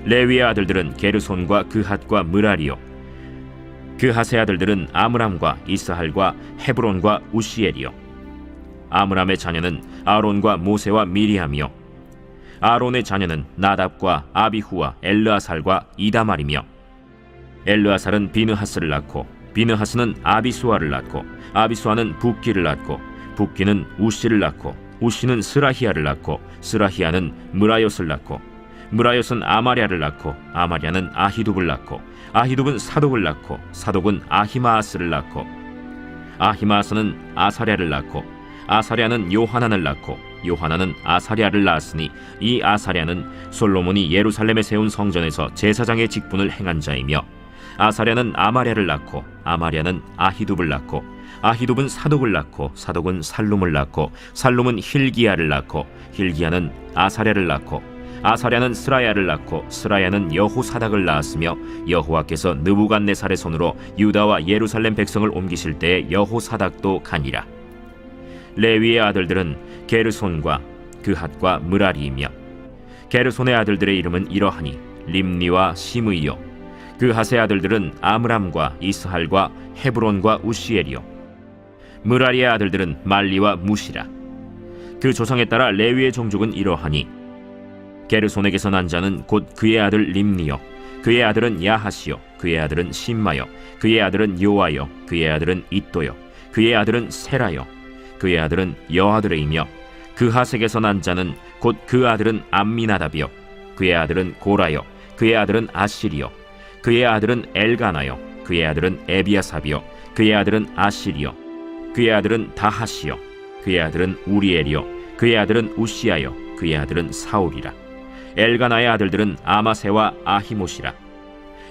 레위의 아들들은 게르손과 그핫과 므라리요. 그핫의 아들들은 아므람과 이스할과 헤브론과 우시엘이요. 아므람의 자녀는 아론과 모세와 미리암이요. 아론의 자녀는 나답과 아비후와 엘르아살과 이다말이며, 엘르아살은 비느하스를 낳고 비느하스는 아비수아를 낳고 아비수아는 붓기를 낳고 붓기는 우시를 낳고 우시는 스라히야를 낳고 스라히야는 므라옅을 낳고 므라옅은 아마랴를 낳고 아마랴는 아히둡을 낳고 아히둡은 사독을 낳고 사독은 아히마아스를 낳고 아히마아스는 아사랴를 낳고 아사랴는 요하난을 낳고 요하난은 아사랴를 낳았으니 이 아사랴는 솔로몬이 예루살렘에 세운 성전에서 제사장의 직분을 행한 자이며, 아사랴는 아마랴를 낳고 아마랴는 아히둡을 낳고 아히둡은 사독을 낳고 사독은 살룸을 낳고 살룸은 힐기야를 낳고 힐기야는 아사랴를 낳고 아사랴는 스라야를 낳고 스라야는 여호사닥을 낳았으며, 여호와께서 느부갓네살의 손으로 유다와 예루살렘 백성을 옮기실 때에 여호사닥도 가니라. 레위의 아들들은 게르손과 그핫과 므라리이며, 게르손의 아들들의 이름은 이러하니 림니와 시므이요. 그핫의 아들들은 아므람과 이스할과 헤브론과 우시엘이요. 므라리의 아들들은 말리와 무시라. 그 조상에 따라 레위의 종족은 이러하니, 게르손에게서 난 자는 곧 그의 아들 림니요. 그의 아들은 야하시요. 그의 아들은 심마요. 그의 아들은 요아요. 그의 아들은 잇도요. 그의 아들은 세라요. 그의 아들은 여아들이며, 그핫에게서 난 자는 곧 그 아들은 암미나답이요. 그의 아들은 고라요. 그의 아들은 아실이요. 그의 아들은 엘가나요. 그의 아들은 에비아삽이요. 그의 아들은 아실이요. 그의 아들은 다하시요. 그의 아들은 우리엘이요. 그의 아들은 우시아요. 그의 아들은 사울이라. 엘가나의 아들들은 아마세와 아히모시라.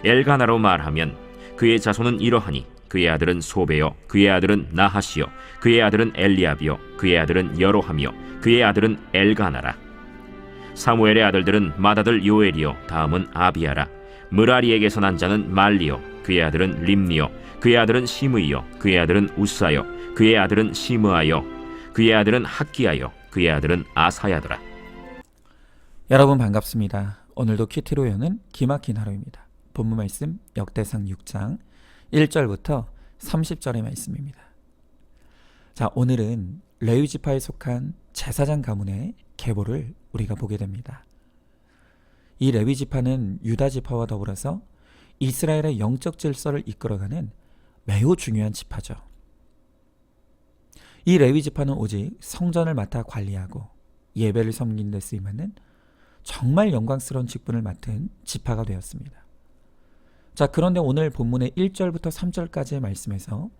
엘가나로 말하면 그의 자손은 이러하니, 그의 아들은 소베요. 그의 아들은 나하시요. 그의 아들은 엘리압이요. 그의 아들은 여로함이요. 그의 아들은 엘가나라. 사무엘의 아들들은 맏아들 요엘이요. 다음은 아비아라. 므라리에게서 난 자는 말리요. 그의 아들은 림니요. 그의 아들은 시므이요. 그의 아들은 우사요. 그의 아들은 시므아요. 그의 아들은 학기야요. 그의 아들은 아사야더라. 여러분 반갑습니다. 오늘도 큐티로 여는 기막힌 하루입니다. 본문 말씀 역대상 6장 1절부터 30절의 말씀입니다. 자, 오늘은 레위 지파에 속한 제사장 가문의 계보를 우리가 보게 됩니다. 이 레위 지파는 유다 지파와 더불어서 이스라엘의 영적 질서를 이끌어가는 매우 중요한 지파죠. 이 레위 지파는 오직 성전을 맡아 관리하고 예배를 섬기는 데 쓰임하는 정말 영광스러운 직분을 맡은 지파가 되었습니다. 자, 그런데 오늘 본문의 1절부터 3절까지의 말씀에서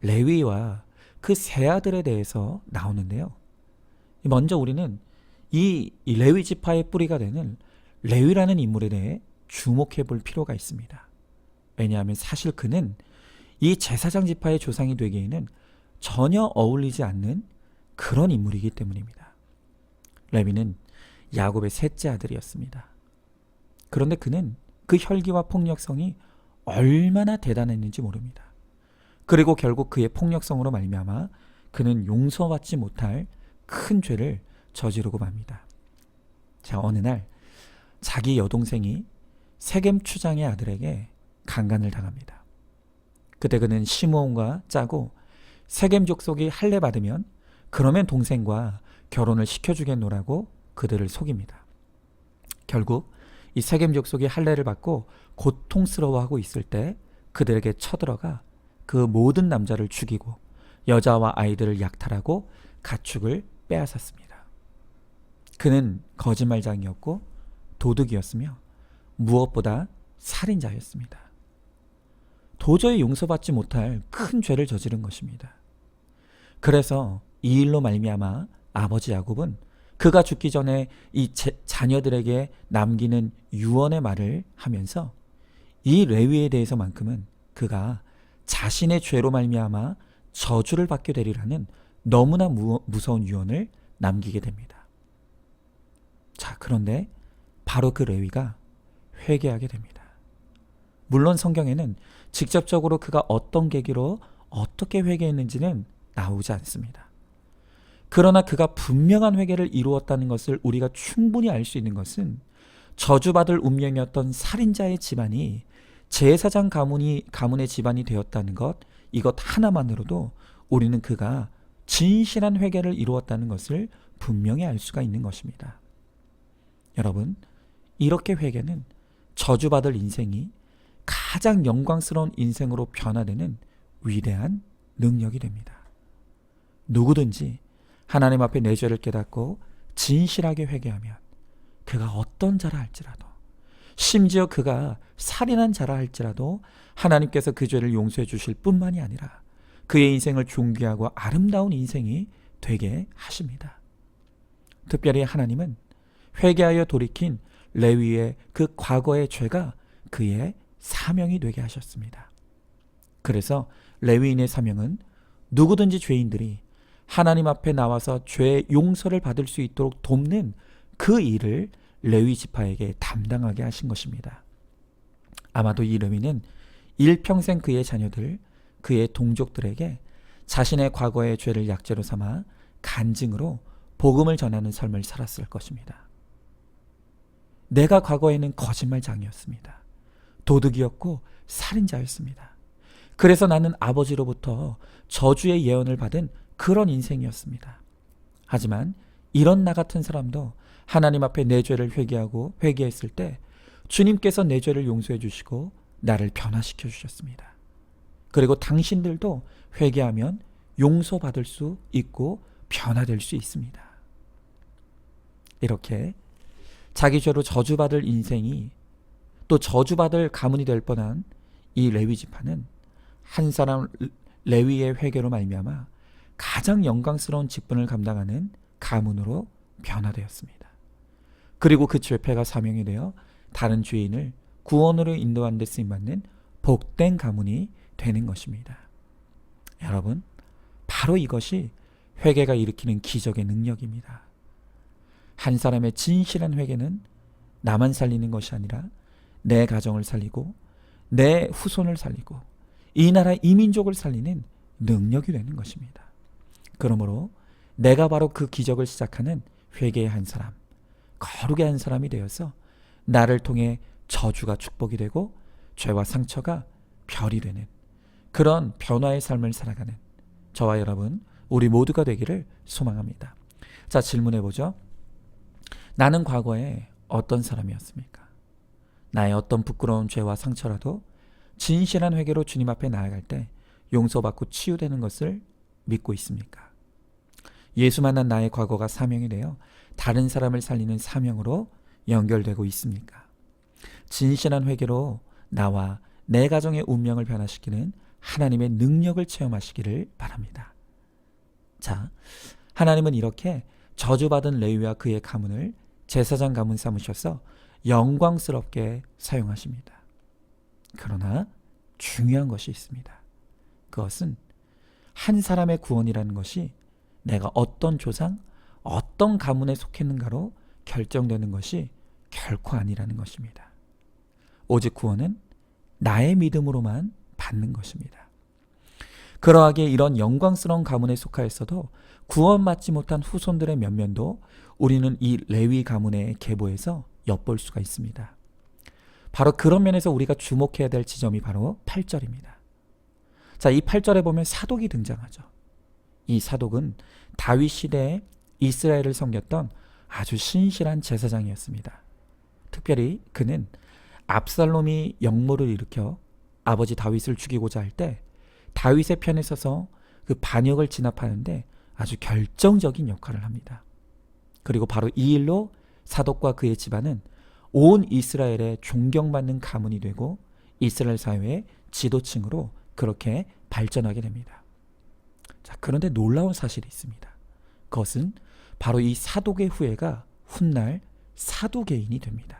레위와 그 세 아들에 대해서 나오는데요. 먼저 우리는 이 레위 지파의 뿌리가 되는 레위라는 인물에 대해 주목해 볼 필요가 있습니다. 왜냐하면 사실 그는 이 제사장 지파의 조상이 되기에는 전혀 어울리지 않는 그런 인물이기 때문입니다. 레위는 야곱의 셋째 아들이었습니다. 그런데 그는 그 혈기와 폭력성이 얼마나 대단했는지 모릅니다. 그리고 결국 그의 폭력성으로 말미암아 그는 용서받지 못할 큰 죄를 저지르고 맙니다. 자, 어느 날 자기 여동생이 세겜 추장의 아들에게 강간을 당합니다. 그때 그는 시므온과 짜고 세겜 족속이 할례 받으면 그러면 동생과 결혼을 시켜주겠노라고 그들을 속입니다. 결국 이 세겜 족속이 할례를 받고 고통스러워하고 있을 때 그들에게 쳐들어가 그 모든 남자를 죽이고 여자와 아이들을 약탈하고 가축을 빼앗았습니다. 그는 거짓말장이었고 도둑이었으며 무엇보다 살인자였습니다. 도저히 용서받지 못할 큰 죄를 저지른 것입니다. 그래서 이 일로 말미암아 아버지 야곱은 그가 죽기 전에 이 자녀들에게 남기는 유언의 말을 하면서 이 레위에 대해서만큼은 그가 자신의 죄로 말미암아 저주를 받게 되리라는 너무나 무서운 유언을 남기게 됩니다. 자, 그런데 바로 그 레위가 회개하게 됩니다. 물론 성경에는 직접적으로 그가 어떤 계기로 어떻게 회개했는지는 나오지 않습니다. 그러나 그가 분명한 회개를 이루었다는 것을 우리가 충분히 알 수 있는 것은 저주받을 운명이었던 살인자의 집안이 제사장 가문의 집안이 되었다는 것, 이것 하나만으로도 우리는 그가 진실한 회개를 이루었다는 것을 분명히 알 수가 있는 것입니다. 여러분, 이렇게 회개는 저주받을 인생이 가장 영광스러운 인생으로 변화되는 위대한 능력이 됩니다. 누구든지 하나님 앞에 내 죄를 깨닫고 진실하게 회개하면 그가 어떤 자라 할지라도, 심지어 그가 살인한 자라 할지라도 하나님께서 그 죄를 용서해 주실 뿐만이 아니라 그의 인생을 존귀하고 아름다운 인생이 되게 하십니다. 특별히 하나님은 회개하여 돌이킨 레위의 그 과거의 죄가 그의 사명이 되게 하셨습니다. 그래서 레위인의 사명은 누구든지 죄인들이 하나님 앞에 나와서 죄 용서를 받을 수 있도록 돕는 그 일을 레위 지파에게 담당하게 하신 것입니다. 아마도 이 레위는 일평생 그의 자녀들, 그의 동족들에게 자신의 과거의 죄를 약죄로 삼아 간증으로 복음을 전하는 삶을 살았을 것입니다. 내가 과거에는 거짓말장이었습니다. 도둑이었고 살인자였습니다. 그래서 나는 아버지로부터 저주의 예언을 받은 그런 인생이었습니다. 하지만 이런 나 같은 사람도 하나님 앞에 내 죄를 회개했을 때 주님께서 내 죄를 용서해 주시고 나를 변화시켜 주셨습니다. 그리고 당신들도 회개하면 용서받을 수 있고 변화될 수 있습니다. 이렇게 자기 죄로 저주받을 인생이 또 저주받을 가문이 될 뻔한 이 레위 지파는 한 사람 레위의 회개로 말미암아 가장 영광스러운 직분을 감당하는 가문으로 변화되었습니다. 그리고 그 죄패가 사명이 되어 다른 죄인을 구원으로 인도하는 데 쓰임받는 복된 가문이 되는 것입니다. 여러분, 바로 이것이 회개가 일으키는 기적의 능력입니다. 한 사람의 진실한 회개는 나만 살리는 것이 아니라 내 가정을 살리고 내 후손을 살리고 이 나라 이민족을 살리는 능력이 되는 것입니다. 그러므로 내가 바로 그 기적을 시작하는 회개의 한 사람, 거룩의 한 사람이 되어서 나를 통해 저주가 축복이 되고 죄와 상처가 별이 되는 그런 변화의 삶을 살아가는 저와 여러분, 우리 모두가 되기를 소망합니다. 자, 질문해보죠. 나는 과거에 어떤 사람이었습니까? 나의 어떤 부끄러운 죄와 상처라도 진실한 회개로 주님 앞에 나아갈 때 용서받고 치유되는 것을 믿고 있습니까? 예수 만난 나의 과거가 사명이 되어 다른 사람을 살리는 사명으로 연결되고 있습니까? 진실한 회개로 나와 내 가정의 운명을 변화시키는 하나님의 능력을 체험하시기를 바랍니다. 자, 하나님은 이렇게 저주받은 레위와 그의 가문을 제사장 가문 삼으셔서 영광스럽게 사용하십니다. 그러나 중요한 것이 있습니다. 그것은 한 사람의 구원이라는 것이 내가 어떤 조상, 어떤 가문에 속했는가로 결정되는 것이 결코 아니라는 것입니다. 오직 구원은 나의 믿음으로만 받는 것입니다. 그러하기에 이런 영광스러운 가문에 속하였어도 구원받지 못한 후손들의 면면도 우리는 이 레위 가문의 계보에서 엿볼 수가 있습니다. 바로 그런 면에서 우리가 주목해야 될 지점이 바로 8절입니다. 자, 이 8절에 보면 사독이 등장하죠. 이 사독은 다윗 시대에 이스라엘을 섬겼던 아주 신실한 제사장이었습니다. 특별히 그는 압살롬이 역모를 일으켜 아버지 다윗을 죽이고자 할 때 다윗의 편에 서서 그 반역을 진압하는데 아주 결정적인 역할을 합니다. 그리고 바로 이 일로 사독과 그의 집안은 온 이스라엘의 존경받는 가문이 되고 이스라엘 사회의 지도층으로 그렇게 발전하게 됩니다. 자, 그런데 놀라운 사실이 있습니다. 그것은 바로 이 사독의 후예가 훗날 사두개인이 됩니다.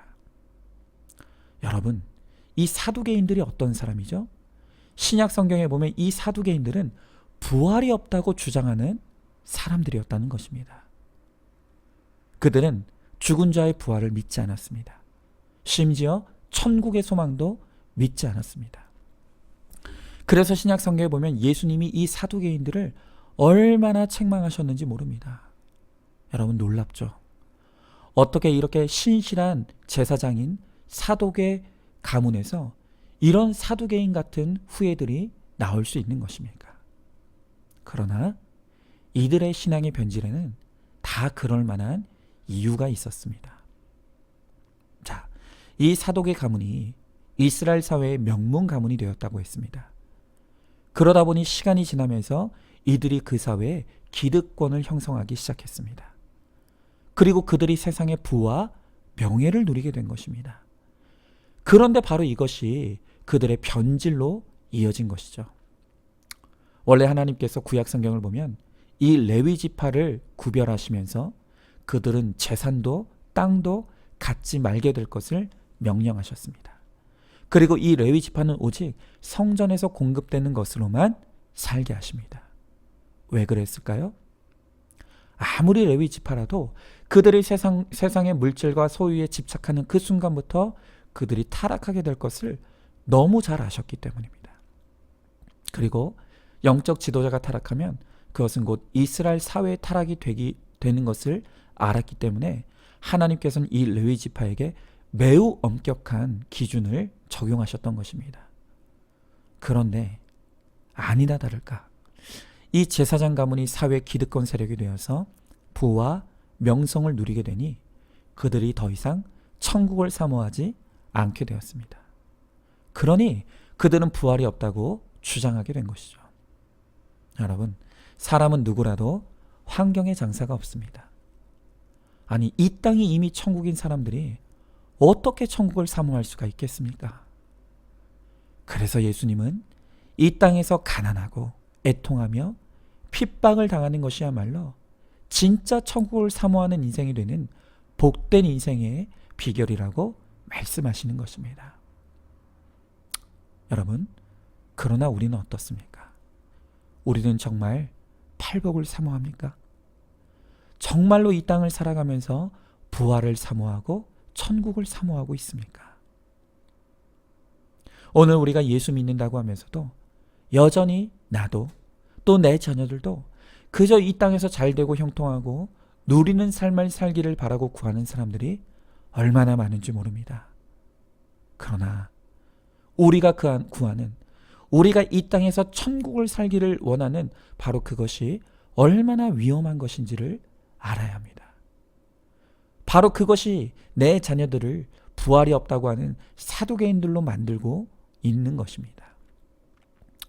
여러분, 이 사두개인들이 어떤 사람이죠? 신약 성경에 보면 이 사두개인들은 부활이 없다고 주장하는 사람들이었다는 것입니다. 그들은 죽은 자의 부활을 믿지 않았습니다. 심지어 천국의 소망도 믿지 않았습니다. 그래서 신약 성경에 보면 예수님이 이 사두개인들을 얼마나 책망하셨는지 모릅니다. 여러분, 놀랍죠? 어떻게 이렇게 신실한 제사장인 사독의 가문에서 이런 사두개인 같은 후예들이 나올 수 있는 것입니까? 그러나 이들의 신앙의 변질에는 다 그럴 만한 이유가 있었습니다. 자, 이 사독의 가문이 이스라엘 사회의 명문 가문이 되었다고 했습니다. 그러다 보니 시간이 지나면서 이들이 그 사회에 기득권을 형성하기 시작했습니다. 그리고 그들이 세상의 부와 명예를 누리게 된 것입니다. 그런데 바로 이것이 그들의 변질로 이어진 것이죠. 원래 하나님께서 구약 성경을 보면 이 레위 지파를 구별하시면서 그들은 재산도 땅도 갖지 말게 될 것을 명령하셨습니다. 그리고 이 레위 지파는 오직 성전에서 공급되는 것으로만 살게 하십니다. 왜 그랬을까요? 아무리 레위 지파라도 그들이 세상의 물질과 소유에 집착하는 그 순간부터 그들이 타락하게 될 것을 너무 잘 아셨기 때문입니다. 그리고 영적 지도자가 타락하면 그것은 곧 이스라엘 사회의 타락이 되는 것을 알았기 때문에 하나님께서는 이 레위 지파에게 매우 엄격한 기준을 적용하셨던 것입니다. 그런데 아니나 다를까 이 제사장 가문이 사회 기득권 세력이 되어서 부와 명성을 누리게 되니 그들이 더 이상 천국을 사모하지 않게 되었습니다. 그러니 그들은 부활이 없다고 주장하게 된 것이죠. 여러분, 사람은 누구라도 환경의 장사가 없습니다. 아니, 이 땅이 이미 천국인 사람들이 어떻게 천국을 사모할 수가 있겠습니까? 그래서 예수님은 이 땅에서 가난하고 애통하며 핍박을 당하는 것이야말로 진짜 천국을 사모하는 인생이 되는 복된 인생의 비결이라고 말씀하시는 것입니다. 여러분, 그러나 우리는 어떻습니까? 우리는 정말 팔복을 사모합니까? 정말로 이 땅을 살아가면서 부활을 사모하고 천국을 사모하고 있습니까? 오늘 우리가 예수 믿는다고 하면서도 여전히 나도 또 내 자녀들도 그저 이 땅에서 잘되고 형통하고 누리는 삶을 살기를 바라고 구하는 사람들이 얼마나 많은지 모릅니다. 그러나 우리가 구하는, 우리가 이 땅에서 천국을 살기를 원하는 바로 그것이 얼마나 위험한 것인지를 알아야 합니다. 바로 그것이 내 자녀들을 부활이 없다고 하는 사두개인들로 만들고 있는 것입니다.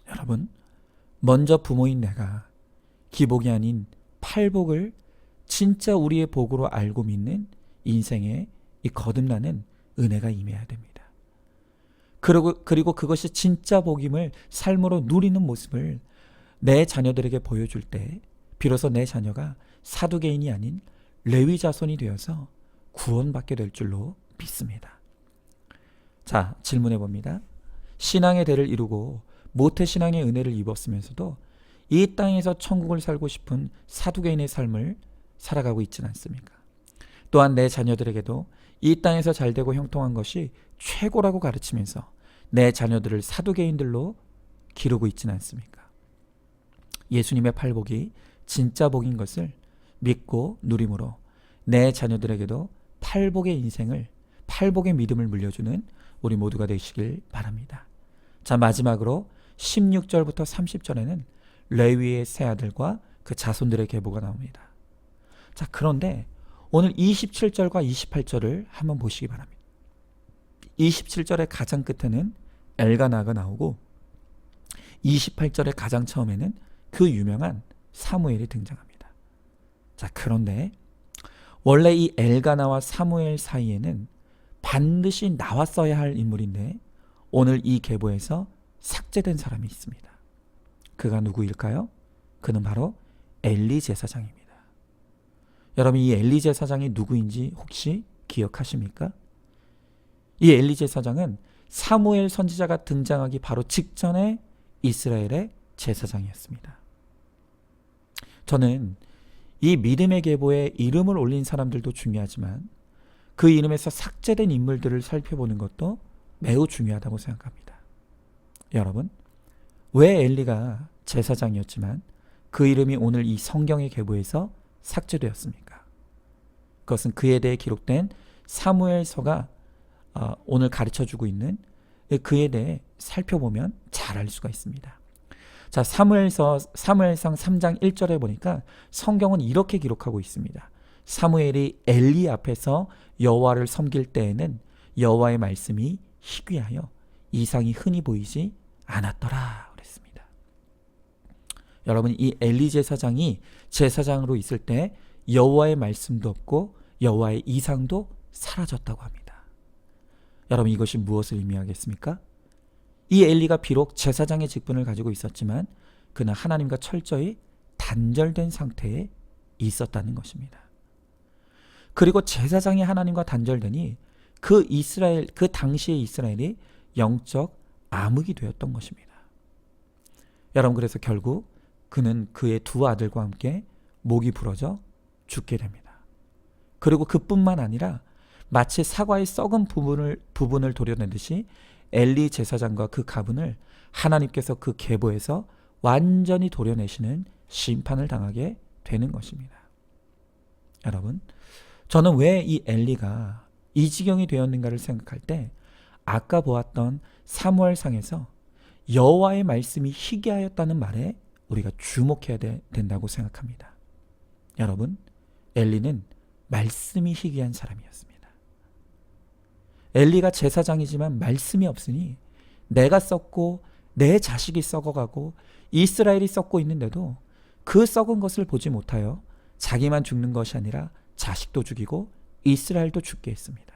여러분, 먼저 부모인 내가 기복이 아닌 팔복을 진짜 우리의 복으로 알고 믿는 인생에 이 거듭나는 은혜가 임해야 됩니다. 그리고 그것이 진짜 복임을 삶으로 누리는 모습을 내 자녀들에게 보여줄 때 비로소 내 자녀가 사두개인이 아닌 레위 자손이 되어서 구원받게 될 줄로 믿습니다. 자, 질문해 봅니다. 신앙의 대를 이루고 모태신앙의 은혜를 입었으면서도 이 땅에서 천국을 살고 싶은 사두개인의 삶을 살아가고 있지는 않습니까? 또한 내 자녀들에게도 이 땅에서 잘되고 형통한 것이 최고라고 가르치면서 내 자녀들을 사두개인들로 기르고 있지는 않습니까? 예수님의 팔복이 진짜 복인 것을 믿고 누림으로 내 자녀들에게도 팔복의 인생을, 팔복의 믿음을 물려주는 우리 모두가 되시길 바랍니다. 자, 마지막으로 16절부터 30절에는 레위의 세 아들과 그 자손들의 계보가 나옵니다. 자, 그런데 오늘 27절과 28절을 한번 보시기 바랍니다. 27절의 가장 끝에는 엘가나가 나오고 28절의 가장 처음에는 그 유명한 사무엘이 등장합니다. 자, 그런데 원래 이 엘가나와 사무엘 사이에는 반드시 나왔어야 할 인물인데 오늘 이 계보에서 삭제된 사람이 있습니다. 그가 누구일까요? 그는 바로 엘리 제사장입니다. 여러분, 이 엘리 제사장이 누구인지 혹시 기억하십니까? 이 엘리 제사장은 사무엘 선지자가 등장하기 바로 직전에 이스라엘의 제사장이었습니다. 저는 이 믿음의 계보에 이름을 올린 사람들도 중요하지만 그 이름에서 삭제된 인물들을 살펴보는 것도 매우 중요하다고 생각합니다. 여러분, 왜 엘리가 제사장이었지만 그 이름이 오늘 이 성경의 계보에서 삭제되었습니까? 그것은 그에 대해 기록된 사무엘서가 오늘 가르쳐주고 있는 그에 대해 살펴보면 잘 알 수가 있습니다. 자, 사무엘상 3장 1절에 보니까 성경은 이렇게 기록하고 있습니다. 사무엘이 엘리 앞에서 여호와를 섬길 때에는 여호와의 말씀이 희귀하여 이상이 흔히 보이지 않았더라 그랬습니다. 여러분, 이 엘리 제사장이 제사장으로 있을 때 여호와의 말씀도 없고 여호와의 이상도 사라졌다고 합니다. 여러분, 이것이 무엇을 의미하겠습니까? 이 엘리가 비록 제사장의 직분을 가지고 있었지만 그는 하나님과 철저히 단절된 상태에 있었다는 것입니다. 그리고 제사장이 하나님과 단절되니 그 당시의 이스라엘이 영적 암흑이 되었던 것입니다. 여러분, 그래서 결국 그는 그의 두 아들과 함께 목이 부러져 죽게 됩니다. 그리고 그뿐만 아니라 마치 사과의 썩은 부분을 도려내듯이 엘리 제사장과 그 가문을 하나님께서 그 계보에서 완전히 도려내시는 심판을 당하게 되는 것입니다. 여러분, 저는 왜 이 엘리가 이 지경이 되었는가를 생각할 때 아까 보았던 사무엘상에서 여호와의 말씀이 희귀하였다는 말에 우리가 주목해야 된다고 생각합니다. 여러분, 엘리는 말씀이 희귀한 사람이었습니다. 엘리가 제사장이지만 말씀이 없으니 내가 썩고 내 자식이 썩어가고 이스라엘이 썩고 있는데도 그 썩은 것을 보지 못하여 자기만 죽는 것이 아니라 자식도 죽이고 이스라엘도 죽게 했습니다.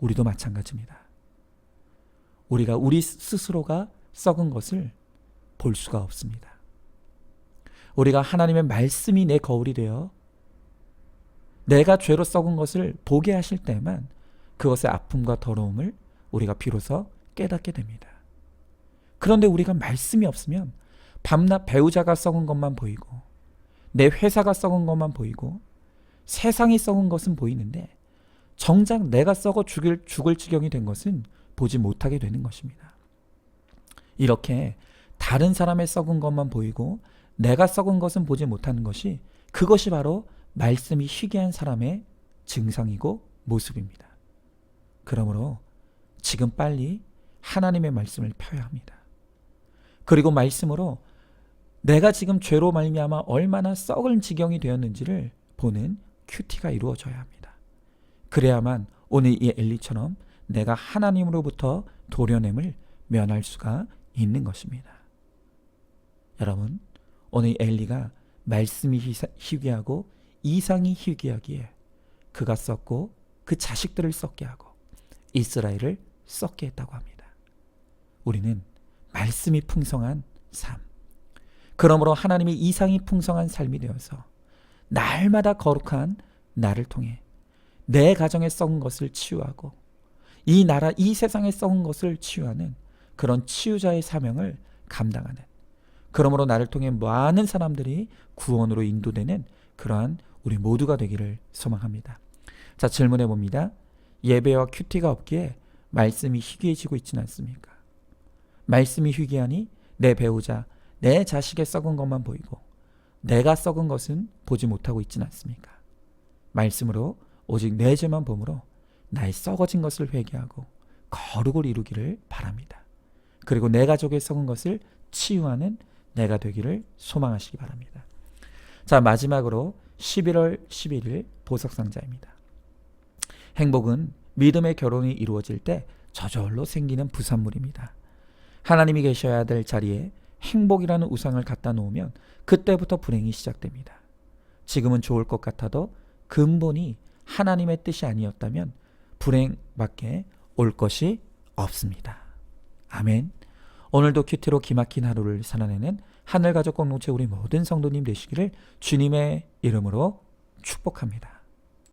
우리도 마찬가지입니다. 우리가 우리 스스로가 썩은 것을 볼 수가 없습니다. 우리가 하나님의 말씀이 내 거울이 되어 내가 죄로 썩은 것을 보게 하실 때만 그것의 아픔과 더러움을 우리가 비로소 깨닫게 됩니다. 그런데 우리가 말씀이 없으면 밤낮 배우자가 썩은 것만 보이고 내 회사가 썩은 것만 보이고 세상이 썩은 것은 보이는데 정작 내가 썩어 죽을 지경이 된 것은 보지 못하게 되는 것입니다. 이렇게 다른 사람의 썩은 것만 보이고 내가 썩은 것은 보지 못하는 것이 그것이 바로 말씀이 희귀한 사람의 증상이고 모습입니다. 그러므로 지금 빨리 하나님의 말씀을 펴야 합니다. 그리고 말씀으로 내가 지금 죄로 말미암아 얼마나 썩은 지경이 되었는지를 보는 큐티가 이루어져야 합니다. 그래야만 오늘 이 엘리처럼 내가 하나님으로부터 도려냄을 면할 수가 있는 것입니다. 여러분, 오늘 엘리가 말씀이 희귀하고 이상이 희귀하기에 그가 썩고 그 자식들을 썩게 하고 이스라엘을 썩게 했다고 합니다. 우리는 말씀이 풍성한 삶, 그러므로 하나님의 이상이 풍성한 삶이 되어서 날마다 거룩한 나를 통해 내 가정에 썩은 것을 치유하고 이 나라, 이 세상에 썩은 것을 치유하는 그런 치유자의 사명을 감당하는, 그러므로 나를 통해 많은 사람들이 구원으로 인도되는 그러한 우리 모두가 되기를 소망합니다. 자, 질문해 봅니다. 예배와 큐티가 없기에 말씀이 희귀해지고 있지는 않습니까? 말씀이 희귀하니 내 배우자, 내 자식의 썩은 것만 보이고 내가 썩은 것은 보지 못하고 있지는 않습니까? 말씀으로 오직 내 죄만 보므로 나의 썩어진 것을 회개하고 거룩을 이루기를 바랍니다. 그리고 내 가족의 썩은 것을 치유하는 내가 되기를 소망하시기 바랍니다. 자, 마지막으로 11월 11일 보석상자입니다. 행복은 믿음의 결혼이 이루어질 때 저절로 생기는 부산물입니다. 하나님이 계셔야 될 자리에 행복이라는 우상을 갖다 놓으면 그때부터 불행이 시작됩니다. 지금은 좋을 것 같아도 근본이 하나님의 뜻이 아니었다면 불행밖에 올 것이 없습니다. 아멘. 오늘도 큐티로 기막힌 하루를 살아내는 하늘가족 공동체 우리 모든 성도님 되시기를 주님의 이름으로 축복합니다.